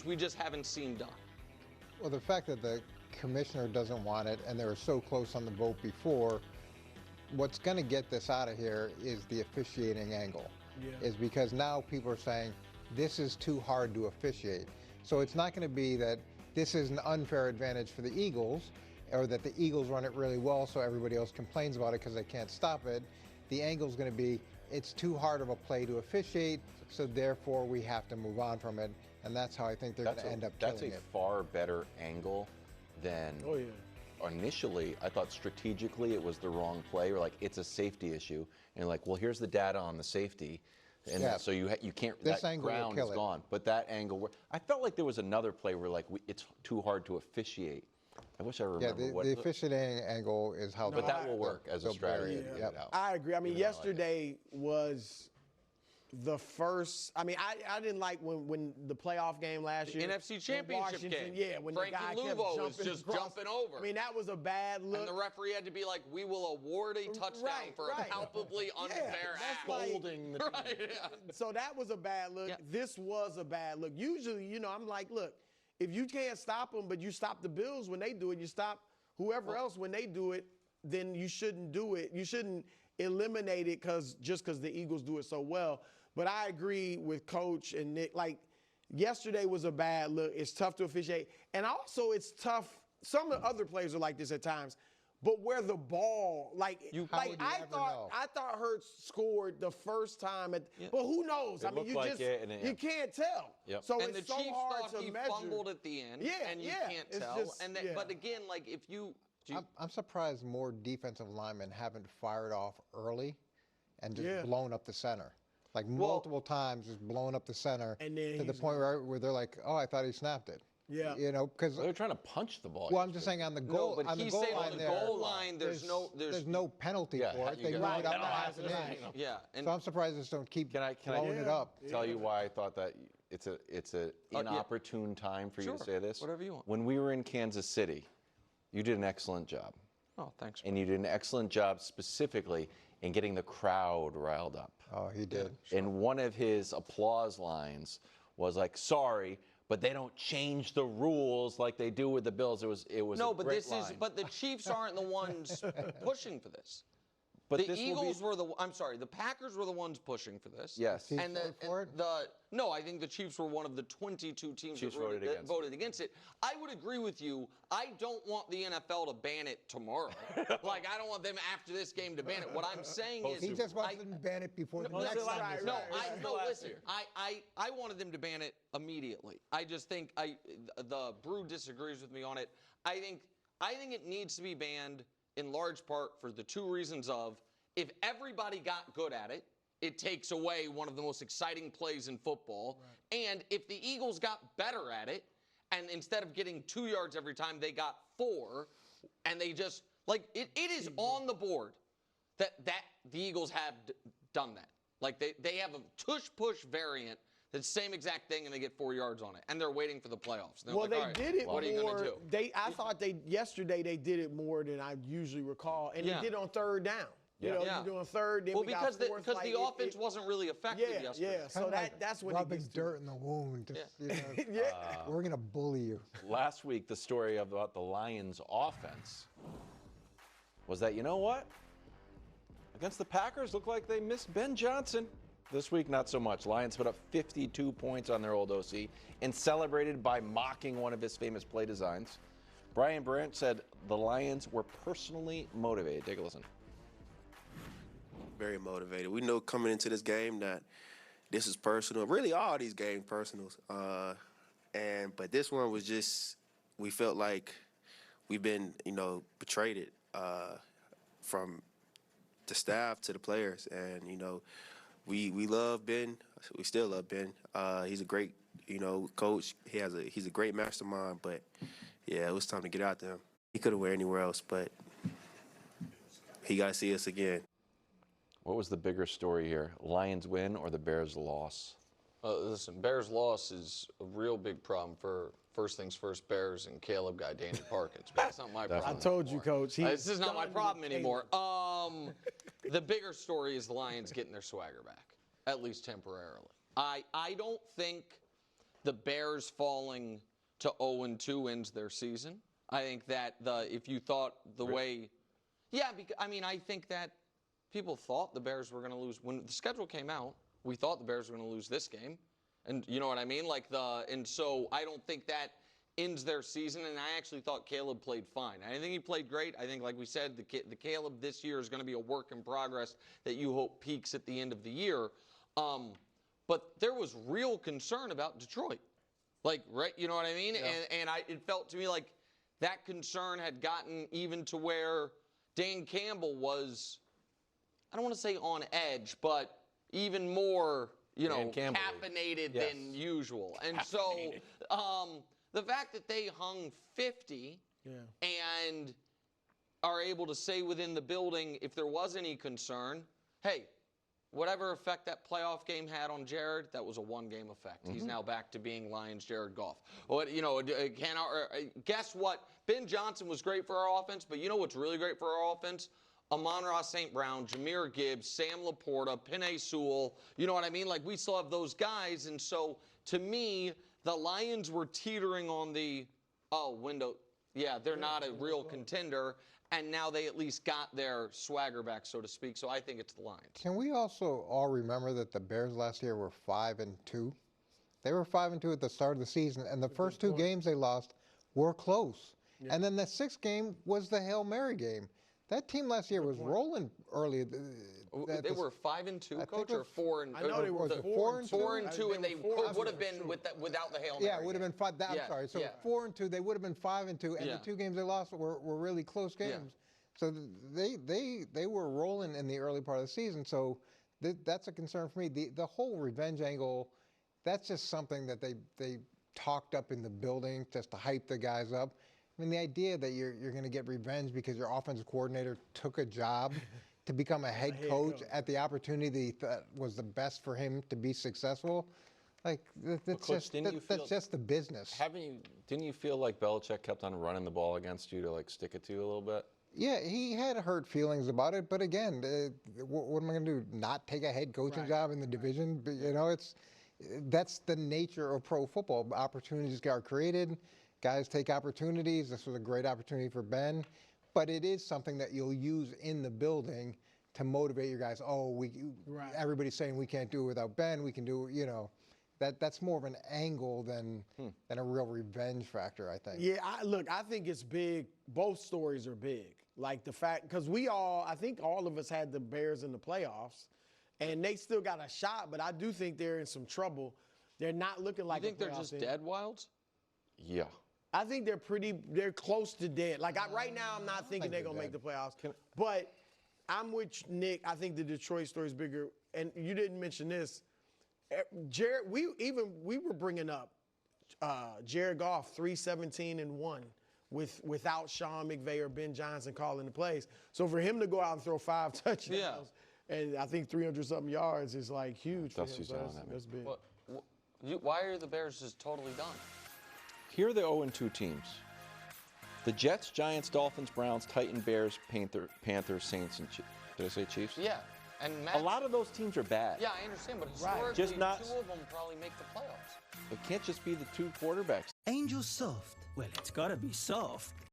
we just haven't seen done. Well, the fact that the commissioner doesn't want it and they were so close on the vote before, what's going to get this out of here is the officiating angle. Is because now people are saying this is too hard to officiate. So it's not going to be that this is an unfair advantage for the Eagles or that the Eagles run it really well so everybody else complains about it because they can't stop it. The angle is going to be it's too hard of a play to officiate, so therefore we have to move on from it. And that's how I think they're going to end up killing it. That's a far better angle than initially. I thought strategically it was the wrong play, or like it's a safety issue. And like, well, here's the data on the safety. And so you can't, this that ground is gone. But that angle, I felt like there was another play where like it's too hard to officiate. I wish I remember what. The officiating angle is how. But that will work as a strategy. I agree. I mean, yesterday was the first. I mean, I didn't like when the playoff game last year, NFC Championship game. Yeah, when Frankie the guy Louvo kept was just jumping over. I mean, that was a bad look. And the referee had to be like, "We will award a touchdown for a palpably unfair act." Holding the So that was a bad look. Yeah. This was a bad look. Usually, you know, I'm like, look, if you can't stop them, but you stop the Bills when they do it, you stop whoever else when they do it, then you shouldn't do it. You shouldn't eliminate it just because the Eagles do it so well. But I agree with Coach and Nick. Like, yesterday was a bad look. It's tough to officiate. And also it's tough. Some of the other players are like this at times. But where the ball, I thought Hurts scored the first time. But who knows? I mean, you can't tell. So and it's the so Chiefs hard thought to he measure. fumbled at the end, and you can't tell. Just, But again, like if I'm surprised more defensive linemen haven't fired off early and just blown up the center. Like multiple times, just blown up the center and then to the point where they're like, "Oh, I thought he snapped it." Yeah, you know, because they're trying to punch the ball. Well, I'm just saying on the goal. No, but he's saying on the goal line, there's no penalty for it. They move it up half an inch. Yeah, so I'm surprised they just don't keep blowing it up. Tell you why I thought that it's an inopportune time for you to say this. Whatever you want. When we were in Kansas City, you did an excellent job. Oh, thanks. And you did an excellent job specifically in getting the crowd riled up. Oh, he did. And one of his applause lines was like, "Sorry, but they don't change the rules like they do with the Bills." It was no, a but great this line. is but the Chiefs aren't the ones pushing for this. But the Eagles were the Packers were the ones pushing for this. Yes. And no, I think the Chiefs were one of the 22 teams that voted against it. I would agree with you. I don't want the NFL to ban it tomorrow. Like, I don't want them after this game to ban it. What I'm saying is he just wants them to ban it before the next time. Listen. I wanted them to ban it immediately. I just think the Brew disagrees with me on it. I think it needs to be banned in large part for the two reasons of if everybody got good at it, it takes away one of the most exciting plays in football. Right. And if the Eagles got better at it, and instead of getting 2 yards every time, they got 4, and they just, like, it is on the board that the Eagles have done that. Like, they have a tush-push variant that's the same exact thing, and they get 4 yards on it, and they're waiting for the playoffs. Well, they did it more. What are you going to do? I thought yesterday they did it more than I usually recall, and they did it on third down. You know, you're doing third, then because the offense wasn't really effective yesterday. Yeah, so that's what rubbing dirt in the wound. Just, we're going to bully you. Last week, the story about the Lions' offense was that, you know what? Against the Packers, looked like they missed Ben Johnson. This week, not so much. Lions put up 52 points on their old OC and celebrated by mocking one of his famous play designs. Brian Brandt said the Lions were personally motivated. Take a listen. Very motivated. We know coming into this game that this is personal. Really, all these game personals. But this one was just, we felt like we've been, betrayed from the staff to the players. And, we love Ben. We still love Ben. He's a great, coach. He's a great mastermind. But, yeah, it was time to get out there. He could have went anywhere else, but he got to see us again. What was the bigger story here? Lions win or the Bears loss? Listen, Bears loss is a real big problem for first things first Bears and Caleb guy Danny Parkins. But that's not my problem. I told you, Coach. This is not my problem anymore. The bigger story is the Lions getting their swagger back, at least temporarily. I don't think the Bears falling to 0-2 ends their season. I think that if you thought the way, yeah, I mean, I think that people thought the Bears were going to lose when the schedule came out. We thought the Bears were going to lose this game, and you know what I mean. And so I don't think that ends their season. And I actually thought Caleb played fine. I think he played great. I think, like we said, the Caleb this year is going to be a work in progress that you hope peaks at the end of the year. But there was real concern about Detroit, right? You know what I mean? Yeah. And it felt to me like that concern had gotten even to where Dan Campbell was, I don't want to say on edge, but even more, caffeinated than usual. And so the fact that they hung 50 and are able to say within the building, if there was any concern, hey, whatever effect that playoff game had on Jared, that was a one-game effect. He's now back to being Lions Jared Goff. Guess what? Ben Johnson was great for our offense, but you know what's really great for our offense? Amon-Ra St. Brown, Jahmyr Gibbs, Sam Laporta, Penei Sewell. You know what I mean? Like, we still have those guys. And so, to me, the Lions were teetering on the, window. Yeah, they're not a real contender. And now they at least got their swagger back, so to speak. So I think it's the Lions. Can we also all remember that the Bears last year were 5-2? They were 5-2 at the start of the season, and the first two games they lost were close. Yeah. And then the sixth game was the Hail Mary game. That team last year was rolling early. They were 5-2, Coach, or 4-2? I know they were 4-2, and they would have been without the Hail Mary. Yeah, it would have been 5. I'm sorry. So 4-2, they would have been 5-2, and the two games they lost were really close games. Yeah. So they were rolling in the early part of the season. So that's a concern for me. The whole revenge angle, that's just something that they talked up in the building just to hype the guys up. I mean, the idea that you're going to get revenge because your offensive coordinator took a job to become a head coach at the opportunity that was the best for him to be successful, like that's just the business. Didn't you feel like Belichick kept on running the ball against you to stick it to you a little bit? Yeah, he had hurt feelings about it, but again, what am I going to do? Not take a head coaching job in the division? That's the nature of pro football. Opportunities are created. Guys take opportunities. This was a great opportunity for Ben, but it is something that you'll use in the building to motivate your guys. Everybody's saying we can't do it without Ben. We can do, that's more of an angle than a real revenge factor, I think. Yeah, I think it's big. Both stories are big. Like the fact, because I think all of us had the Bears in the playoffs, and they still got a shot, but I do think they're in some trouble. They're not looking like you think they're just dead wilds? Yeah. I think they're close to dead. Right now, I'm not thinking they're going to make the playoffs. But I'm with Nick. I think the Detroit story is bigger. And you didn't mention this. Jared, we were bringing up Jared Goff 3-17-1 without Sean McVay or Ben Johnson calling the plays. So for him to go out and throw 5 touchdowns and I think 300-something yards is huge for him. That's big. Why are the Bears just totally done? Here are the 0-2 teams. The Jets, Giants, Dolphins, Browns, Titans, Bears, Panthers, Saints, and did I say Chiefs? Yeah. And a lot of those teams are bad. Yeah, I understand, but historically, just two of them probably make the playoffs. It can't just be the two quarterbacks. Angel soft. Well, it's gotta be soft.